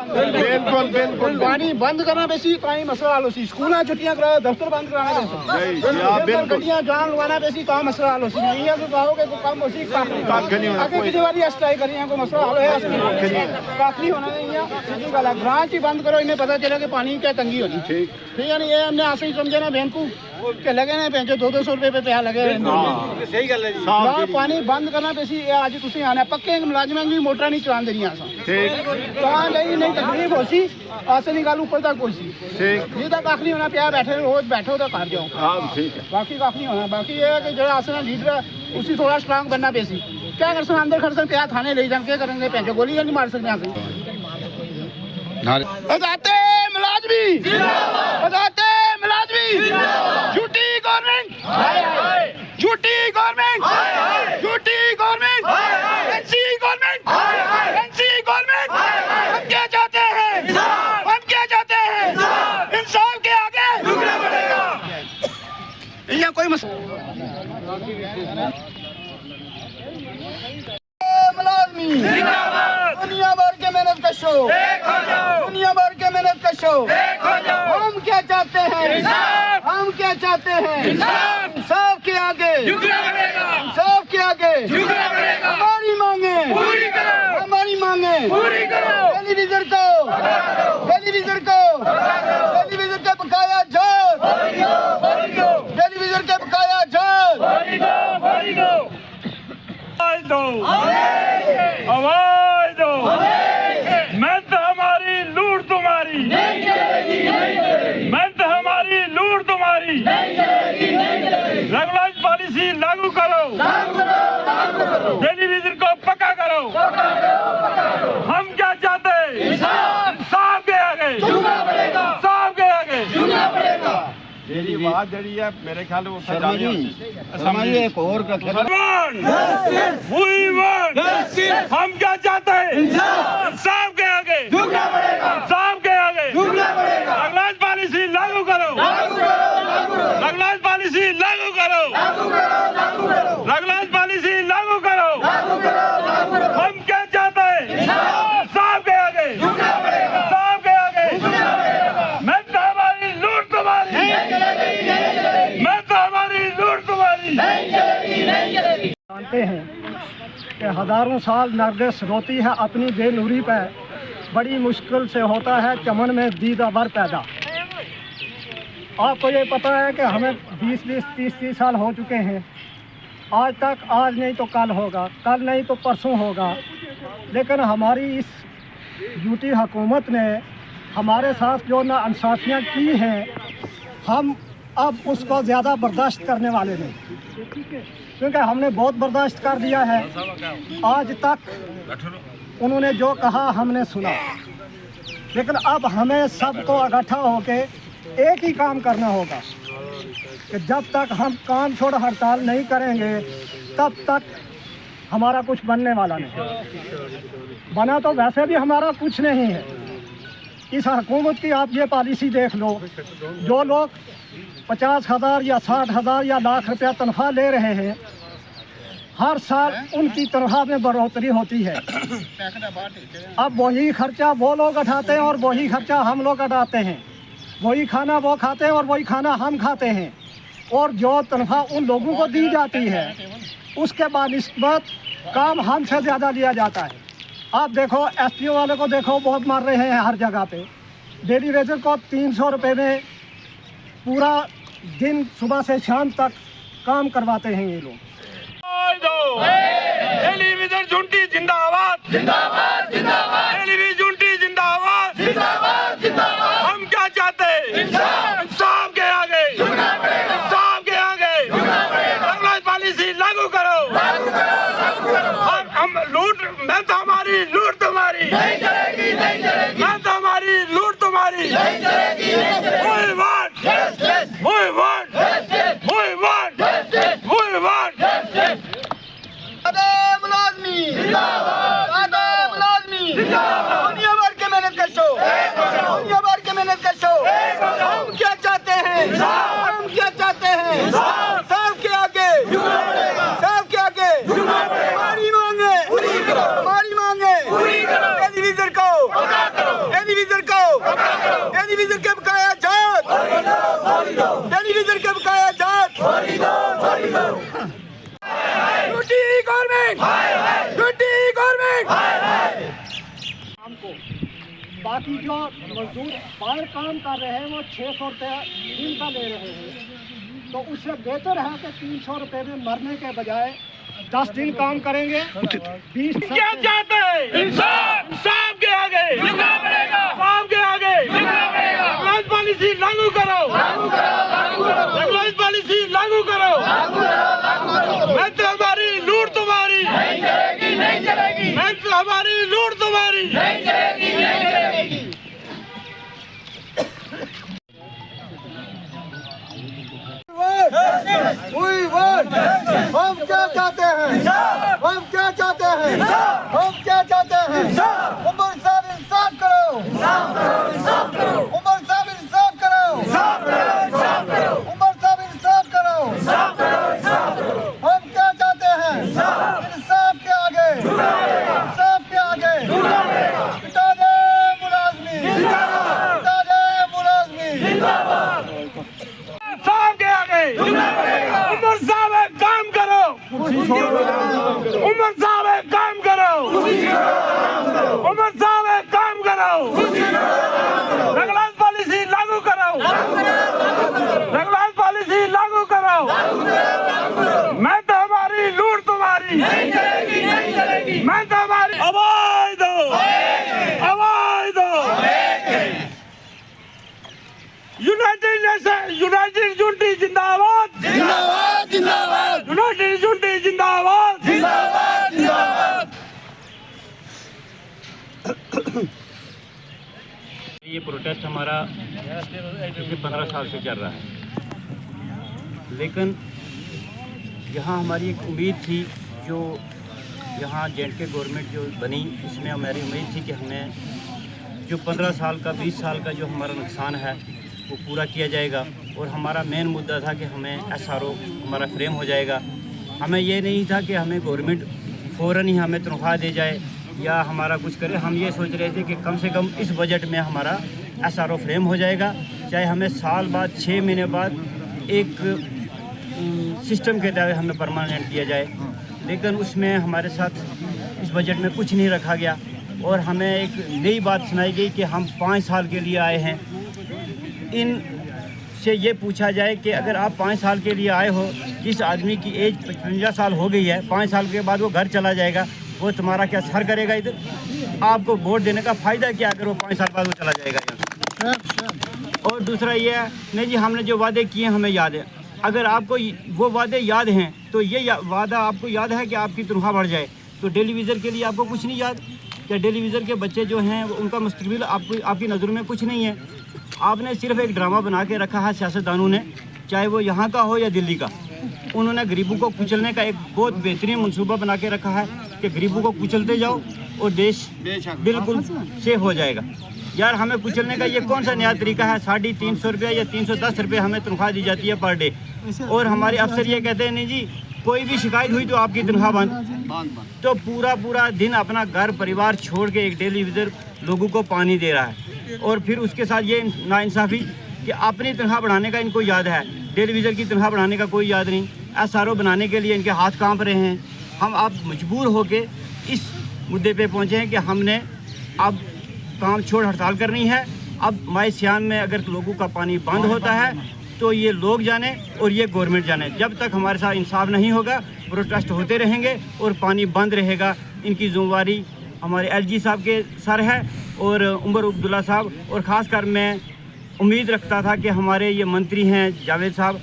बिल्कुल बिल्कुल पानी बंद करना बेसी काई मसला हल होसी स्कूल छुट्टियां करा दफ्तर बंद कराना बेसी गड्डियां जान लगाना बेसी का मसला हल होसी नहीं है तो कहोगे तो काम होसी आगे की दिवाली स्ट्राइक करिए को मसला हल है काफी होना नहीं है सीधी गल है ब्रांच ही बंद करो इन्हें पता चला कि पानी क्या तंगी होनी ठीक है नहीं ये हमने ऐसे ही समझे ना बहन को के लगे ना भैंसो 200 रुपए पे पैसा लगे सही गल है जी पानी बंद करना बेसी आज तुसी आना पक्के मुलाजमां भी मोटर नहीं चलान देनी असा ठीक नहीं तकलीफ होसी असली गल ऊपर तक होसी ठीक जी तक कख नहीं होना पिया बैठे रोज बैठो तो कर जाओ हां ठीक है बाकी कख नहीं होना बाकी ये है कि जो असली लीडर है उसी थोड़ा स्ट्रांग बनना बेसी क्या कर सकते अंदर खड़ सकते पिया थाने ले जान के करेंगे भैंसो गोली नहीं मार सकते अस बताते मुलाजमी जिंदाबाद बताते मुलाजमी जिंदाबाद झूठी गवर्नमेंट झूठी गवर्नमेंट झूठी गवर्नमेंट एनसी गवर्नमेंट हम क्या चाहते हैं हम क्या चाहते हैं इंसाफ के आगे झुकना पड़ेगा यहाँ कोई मसला मुलाजमी जिंदाबाद दुनिया भर के मेहनत कशो दुनिया भर के मेहनत कशो हम क्या चाहते हैं हम क्या चाहते हैं इंसाफ के आगे इंसाफ के आगे हमारी मांगे पूरी करो हमारी मांगे पूरी करो टेलीविजन को टेलीविजन का बकाया जाओ टेलीविजन का बकाया जाओ आवाज दो मेहनत हमारी लूट तुम्हारी नहीं चलेगी मेहनत हमारी लूट तुम्हारी नहीं चलेगी रेगुलराइज पॉलिसी लागू करो टेलीविजन को पक्का करो हम क्या चाहते हैं इंसाफ के आगे इंसाफ के आगे मेरी बात जड़ी है मेरे ख्याल में समझिए एक और हम क्या चाहते हैं इंसाफ के आगे इंसाफ के आगे रेगुलराइज पॉलिसी लागू करो रेगुलराइज पॉलिसी लागू करो रेगुलराइज पॉलिसी लागू करो हम क्या चाहते हैं इंसाफ के आगे इंसाफ के आगे मैं तो हमारी लूट तुम्हारी मैं तो हमारी लूट तुम्हारी जानते हैं कि हजारों साल नरगिस रोती है अपनी बेनूरी पे बड़ी मुश्किल से होता है चमन में दीदावर पैदा आपको ये पता है कि हमें 20-20 30-30 साल हो चुके हैं आज तक आज नहीं तो कल होगा कल नहीं तो परसों होगा लेकिन हमारी इस यूटी हुकूमत ने हमारे साथ जो नाइंसाफियाँ की हैं हम अब उसको ज़्यादा बर्दाश्त करने वाले नहीं क्योंकि हमने बहुत बर्दाश्त कर दिया है आज तक उन्होंने जो कहा हमने सुना लेकिन अब हमें सबको इकट्ठा होकर एक ही काम करना होगा कि जब तक हम काम छोड़ हड़ताल नहीं करेंगे तब तक हमारा कुछ बनने वाला नहीं बना तो वैसे भी हमारा कुछ नहीं है इस हुकूमत की आप ये पॉलिसी देख लो जो लोग 50,000 या 60,000 या लाख रुपया तनख्वाह ले रहे हैं हर साल उनकी तनख्वाह में बढ़ोतरी होती है अब वही खर्चा वो लोग उठाते हैं और वही खर्चा हम लोग उठाते हैं वही खाना वो खाते हैं और वही खाना हम खाते हैं और जो तनख्वाह उन लोगों को दी जाती है उसके बानिस्बत काम हमसे ज़्यादा लिया जाता है आप देखो एसपीओ वाले को देखो बहुत मार रहे हैं हर जगह पे डेली वेजर को 300 रुपये में पूरा दिन सुबह से शाम तक काम करवाते हैं ये लोग टेलीविजन झुंटी जिंदाबाद जिंदाबाद जिंदाबाद टेलीविजन झुंटी जिंदाबाद जिंदाबाद जिंदाबाद हम क्या चाहते हैं इंसाफ के आगे इंसाफ के आगे रेगुलराइज पॉलिसी लागू करो हम लूट मैं तो हमारी लूट तुम्हारी नहीं चलेगी मैं तो हमारी लूट तुम्हारी नहीं चलेगी मुलाजमी जिंदाबाद मुलाजमी जिंदाबाद टेलीविजन के बकाया जात, टेलीविजन के बकाया जात, झूठी गवर्नमेंट, झूठी गवर्नमेंट। हमको बाकी जो मजदूर बाहर काम कर रहे हैं वो 600 रुपये दिन का ले रहे हैं, तो उससे बेहतर है कि 300 रुपये में मरने के बजाय 10 दिन काम करेंगे। 20 क्या चाहते हैं? इंसाफ, इंसाफ के आगे झुकना पड़ेगा, इंसाफ के आगे झुकना पड़ेगा। रेगुलराइज पॉलिसी लागू करो, रेगुलराइज पॉलिसी लागू करो। मैं तो हमारी लूट तुम्हारी नहीं चलेगी, नहीं चलेगी। मैं तो हमारी लूट तुम्हारी नहीं चलेगी, नहीं चलेगी। हम क्या चाहते हैं? हम क्या चाहते हैं? हम क्या चाहते हैं? उमर साहब इंसाफ करो, उमर साहब इंसाफ करो, उमर साहब इंसाफ करो। हम क्या चाहते हैं? इंसाफ के आगे, इंसाफ के आगे मिटा दे मुलाजमी, मिटा दे मुलाजमी। इंसाफ के आगे उमर साहब एक काम करो, उमर साहब एक काम करो, उमर साहब एक काम करो। रेगुलराइज पॉलिसी लागू करो, रेगुलराइज पॉलिसी लागू करो। मैं तो हमारी लूट तुम्हारी नहीं चलेगी, नहीं चलेगी। मैं तो हमारी आवाज दो, आवाज दो। यूनाइटेड नेशन, यूनाइटेड झूठी जिंदाबाद, जिंदाबाद, जिंदाबाद, यूनाइटेड झूठी जिंदाबाद, जिंदाबाद, जिंदाबाद। ये प्रोटेस्ट हमारा पिछले 15 साल से चल रहा है, लेकिन यहाँ हमारी एक उम्मीद थी, जो यहाँ J&K गवर्नमेंट जो बनी, इसमें हमारी उम्मीद थी कि हमें जो 15 साल का 20 साल का जो हमारा नुकसान है वो पूरा किया जाएगा। और हमारा मेन मुद्दा था कि हमें SRO हमारा फ्रेम हो जाएगा। हमें ये नहीं था कि हमें गवर्नमेंट फ़ौरन ही हमें तनख्वाह दे जाए या हमारा कुछ करे। हम ये सोच रहे थे कि कम से कम इस बजट में हमारा SRO फ्रेम हो जाएगा, चाहे हमें साल बाद 6 महीने बाद एक सिस्टम के तहत हमें परमानेंट दिया जाए। लेकिन उसमें हमारे साथ इस बजट में कुछ नहीं रखा गया और हमें एक नई बात सुनाई गई कि हम 5 साल के लिए आए हैं। इन से ये पूछा जाए कि अगर आप 5 साल के लिए आए हो, जिस आदमी की एज 55 साल हो गई है, 5 साल के बाद वो घर चला जाएगा, वो तुम्हारा क्या सर करेगा इधर? आपको वोट देने का फ़ायदा क्या अगर वो 5 साल बाद वो चला जाएगा यहाँ? और दूसरा ये है, नहीं जी हमने जो वादे किए हमें याद है। अगर आपको वो वादे याद हैं तो ये वादा आपको याद है कि आपकी तनख्वाह बढ़ जाए, तो टेलीविज़न के लिए आपको कुछ नहीं याद? क्या टेलीविज़न के बच्चे जो हैं उनका मुस्तकबिल आपकी नज़रों में कुछ नहीं है? आपने सिर्फ एक ड्रामा बना के रखा है सियासतदानों ने, चाहे वो यहाँ का हो या दिल्ली का। उन्होंने गरीबों को कुचलने का एक बहुत बेहतरीन मंसूबा बना के रखा है कि गरीबों को कुचलते जाओ और देश बिल्कुल सेफ हो जाएगा। यार हमें कुचलने का ये कौन सा नया तरीका है? 350 रुपये या 310 रुपये हमें तनख्वाह दी जाती है पर डे, और हमारे अफसर ये कहते हैं नहीं जी कोई भी शिकायत हुई तो आपकी तनख्वाह बंद। तो पूरा दिन अपना घर परिवार छोड़ के एक टेलीविज़न लोगों को पानी दे रहा है। और फिर उसके साथ ये नाइंसाफ़ी कि अपनी तनख्वाह बढ़ाने का इनको याद है, टेलीविज़न की तनख्वाह बढ़ाने का कोई याद नहीं। SRO बनाने के लिए इनके हाथ कांप रहे हैं। हम अब मजबूर होके इस मुद्दे पे पहुँचे हैं कि हमने अब काम छोड़ हड़ताल करनी है। अब माई सियान में अगर लोगों का पानी बंद होता है तो ये लोग जाने और ये गवर्नमेंट जाने। जब तक हमारे साथ इंसाफ नहीं होगा प्रोटेस्ट होते रहेंगे और पानी बंद रहेगा। इनकी जिम्मेवारी हमारे LG साहब के सर है और उमर अब्दुल्ला साहब, और ख़ासकर मैं उम्मीद रखता था कि हमारे ये मंत्री हैं जावेद साहब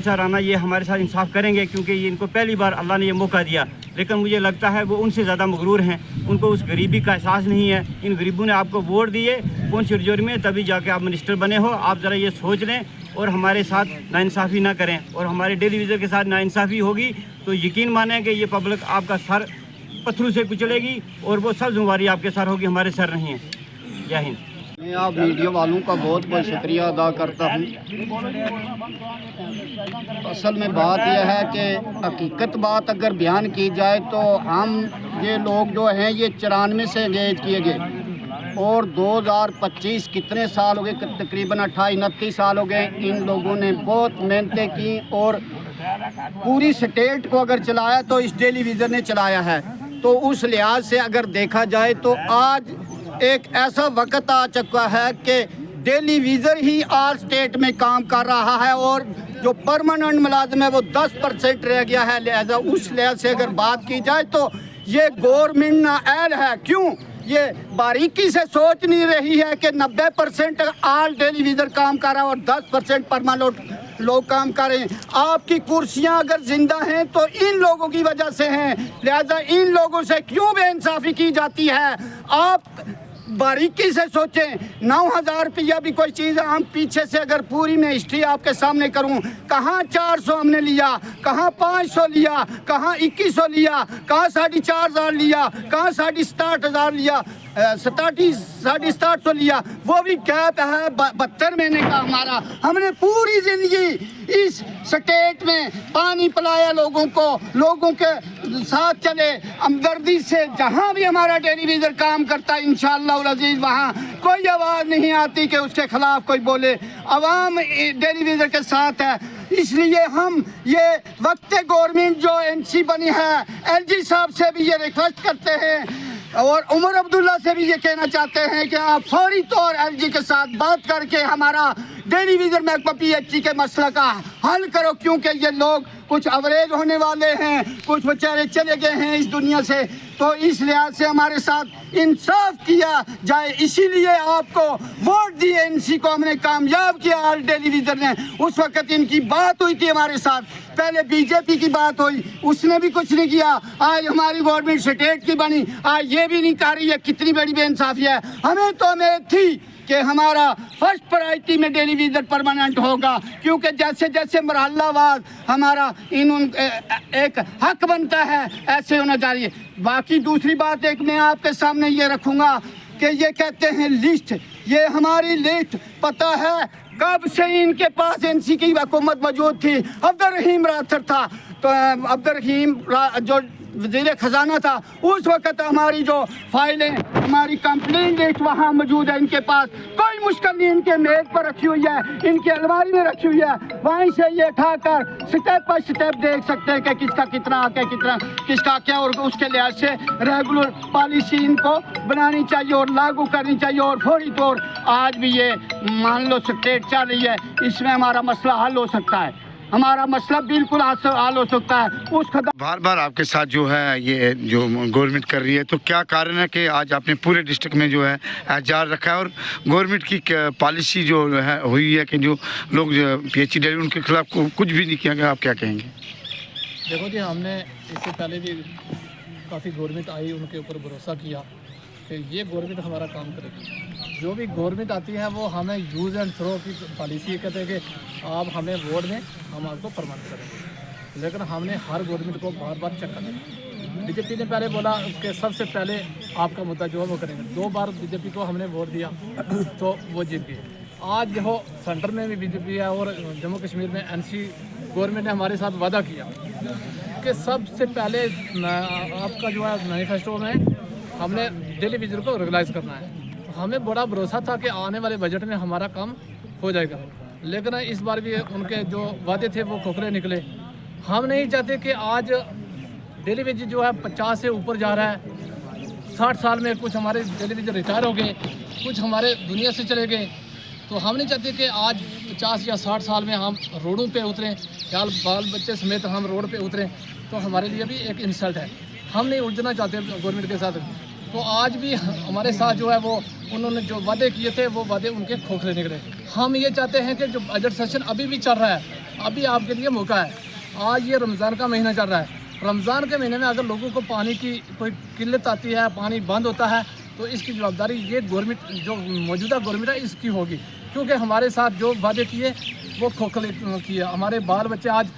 राना, ये हमारे साथ इंसाफ करेंगे क्योंकि ये इनको पहली बार अल्लाह ने ये मौका दिया। लेकिन मुझे लगता है वो उनसे ज़्यादा मगरूर हैं, उनको उस गरीबी का एहसास नहीं है। इन गरीबों ने आपको वोट दिए कौन सी जोर में, तभी जाके आप मिनिस्टर बने हो। आप ज़रा ये सोच लें और हमारे साथ नाइंसाफ़ी ना करें। और हमारे टेलीविज़न के साथ नाइंसाफ़ी होगी तो यकीन मानें कि ये पब्लिक आपका सर पत्थरों से कुचलेगी और वो सब जिम्मेवारी आपके सर होगी, हमारे सर नहीं है। जय हिंद। मैं आप मीडिया वालों का बहुत बहुत शुक्रिया अदा करता हूँ। असल में बात यह है कि हकीकत बात अगर बयान की जाए तो हम ये लोग जो हैं ये 94 से एंगेज किए गए और 2025 कितने साल हो गए, तकरीबन 28-29 साल हो गए। इन लोगों ने बहुत मेहनतें की और पूरी स्टेट को अगर चलाया तो इस टेलीविज़न ने चलाया है। तो उस लिहाज से अगर देखा जाए तो आज एक ऐसा वक्त आ चुका है कि टेलीविज़न ही आज स्टेट में काम कर रहा है और जो परमानेंट मुलाजिम है वो 10% रह गया है। लिहाजा उस लिहाज से अगर बात की जाए तो ये गवर्नमेंट नाअहल है। क्यों ये बारीकी से सोच नहीं रही है कि 90% आल टेलीविज़न काम कर रहा है और 10% परमानेंट लोग काम कर रहे हैं। आपकी कुर्सियां अगर जिंदा हैं तो इन लोगों की वजह से हैं। लिहाजा इन लोगों से क्यों बेइंसाफ़ी की जाती है? आप बारीकी से सोचें। 9,000 रुपया भी कोई चीज़ है। हम पीछे से अगर पूरी मैं हिस्ट्री आपके सामने करूं, कहाँ 400 हमने लिया, कहाँ 500 लिया, कहाँ 2100 लिया, कहाँ 4,500 लिया, कहाँ 67,000 लिया, 67,500 लिया। वो भी गैप है 72 महीने का हमारा। हमने पूरी ज़िंदगी इस स्टेट में पानी पिलाया लोगों को, लोगों के साथ चले हमदर्दी से। जहाँ भी हमारा टेलीविज़न काम करता है इंशाअल्लाह अज़ीज़ वहाँ कोई आवाज़ नहीं आती कि उसके ख़िलाफ़ कोई बोले। अवाम टेलीविज़न के साथ है। इसलिए हम ये वक्त गवर्नमेंट जो NC बनी है, LG साहब से भी ये रिक्वेस्ट करते हैं और उमर अब्दुल्ला से भी ये कहना चाहते हैं कि आप फौरी तौर LG के साथ बात करके हमारा टेलीविज़न महकमा PHC के मसला का हल करो। क्योंकि ये लोग कुछ अवरेज होने वाले हैं, कुछ बेचारे चले गए हैं इस दुनिया से। तो इस लिहाज से हमारे साथ इंसाफ किया जाए। इसीलिए आपको वोट दिए, NC को हमने कामयाब किया आल टेलीविज़न ने। उस वक्त इनकी बात हुई थी हमारे साथ, पहले BJP की बात हुई, उसने भी कुछ नहीं किया। आज हमारी गवर्नमेंट स्टेट की बनी, आज ये भी नहीं कह रही है। कितनी बड़ी बेइंसाफी है। हमें तो उम्मीद थी कि हमारा फर्स्ट प्रायोरिटी में टेलीविज़न परमानेंट होगा, क्योंकि जैसे जैसे मरहलावार हमारा एक हक बनता है ऐसे होना चाहिए। बाकी दूसरी बात एक मैं आपके सामने ये रखूँगा कि ये कहते हैं लिस्ट, ये हमारी लिस्ट पता है कब से इनके पास NC की हुकूमत मौजूद थी। अब्दुल रहीम राथर था, तो अब्दुल रहीम जो वज़ीर ख़जाना था, उस वक़्त हमारी जो फाइलें, हमारी कंप्लेंट लिस्ट वहाँ मौजूद है इनके पास। कोई मुश्किल नहीं, इनके मेज पर रखी हुई है, इनकी अलमारी में रखी हुई है। वहीं से ये उठाकर स्टेप बाय स्टेप देख सकते हैं कि किसका कितना हक है, कितना किसका क्या। और उसके लिहाज से रेगुलर पॉलिसी इनको बनानी चाहिए और लागू करनी चाहिए। और फौरी तौर आज भी ये मान लो स्टेट चल रही है, इसमें हमारा मसला हल हो सकता है। हमारा मसला बिल्कुल हल हो सकता है। उस बार बार आपके साथ जो है ये जो गवर्नमेंट कर रही है, तो क्या कारण है कि आज आपने पूरे डिस्ट्रिक्ट में जो है एहतजाज रखा है और गवर्नमेंट की पॉलिसी जो है हुई है कि जो लोग PHC डेली उनके खिलाफ कुछ भी नहीं किया गया, आप क्या कहेंगे? देखो जी, हमने इससे पहले भी काफ़ी गवर्नमेंट आई, उनके ऊपर भरोसा किया कि ये गवर्नमेंट हमारा काम करेगी। जो भी गवर्नमेंट आती है वो हमें यूज़ एंड थ्रो की पॉलिसी कहते हैं कि आप हमें वोट दें, हम आपको परमानेंट करेंगे। लेकिन हमने हर गवर्नमेंट को बार बार चेक करें। BJP ने पहले बोला कि सबसे पहले आपका मुद्दा जो है वो करेंगे। 2 बार BJP को हमने वोट दिया तो वो जीत गए। आज जो सेंटर में भी BJP है और जम्मू कश्मीर में NC गवर्नमेंट ने हमारे साथ वादा किया कि सबसे पहले आपका जो है मैनिफेस्टो में हमने टेलीविज़न को रेगुलाइज करना है। हमें बड़ा भरोसा था कि आने वाले बजट में हमारा काम हो जाएगा। लेकिन इस बार भी उनके जो वादे थे वो खोखले निकले। हम नहीं चाहते कि आज टेलीविज़न जो है 50 से ऊपर जा रहा है। 60 साल में कुछ हमारे टेलीविज़न रिटायर हो गए, कुछ हमारे दुनिया से चले गए। तो हम नहीं चाहते कि आज 50 या 60 साल में हम रोडों पे उतरें, ख्याल बाल बच्चे समेत हम रोड पे उतरें, तो हमारे लिए भी एक इंसल्ट है। हम नहीं उलझना चाहते गवर्नमेंट के साथ। तो आज भी हमारे साथ जो है वो उन्होंने जो वादे किए थे वो वादे उनके खोखले निकले। हम ये चाहते हैं कि जो बजट सेशन अभी भी चल रहा है, अभी आपके लिए मौका है। आज ये रमज़ान का महीना चल रहा है। रमज़ान के महीने में अगर लोगों को पानी की कोई किल्लत आती है, पानी बंद होता है, तो इसकी जवाबदारी ये गवर्नमेंट जो मौजूदा गवर्नमेंट है इसकी होगी। क्योंकि हमारे साथ जो वादे किए वो खोखले किए। हमारे बाल बच्चे आज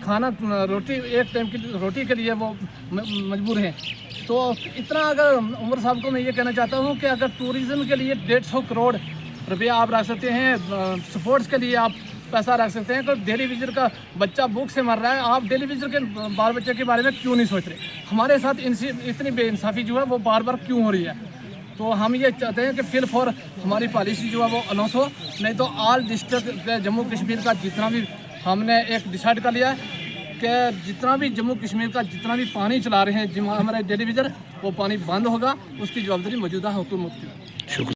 खाना रोटी एक टाइम की रोटी के लिए वो मजबूर हैं। तो इतना अगर उमर साहब को मैं ये कहना चाहता हूँ कि अगर टूरिज़्म के लिए 150 करोड़ रुपया आप रख सकते हैं, स्पोर्ट्स के लिए आप पैसा रख सकते हैं, तो टेलीविज़न का बच्चा भूख से मर रहा है, आप टेलीविज़न के बाल बच्चे के बारे में क्यों नहीं सोच रहे? हमारे साथ इतनी बेइंसाफ़ी जो है वो बार बार क्यों हो रही है? तो हम ये चाहते हैं कि फिल फॉर हमारी पॉलिसी जो है वो अनाउंस हो, नहीं तो ऑल डिस्ट्रिक्ट जम्मू कश्मीर का जितना भी हमने एक डिसाइड कर लिया है कि जितना भी जम्मू कश्मीर का जितना भी पानी चला रहे हैं हमारे टेलीविज़न, वो पानी बंद होगा, उसकी जवाबदारी मौजूदा हुकूमत की।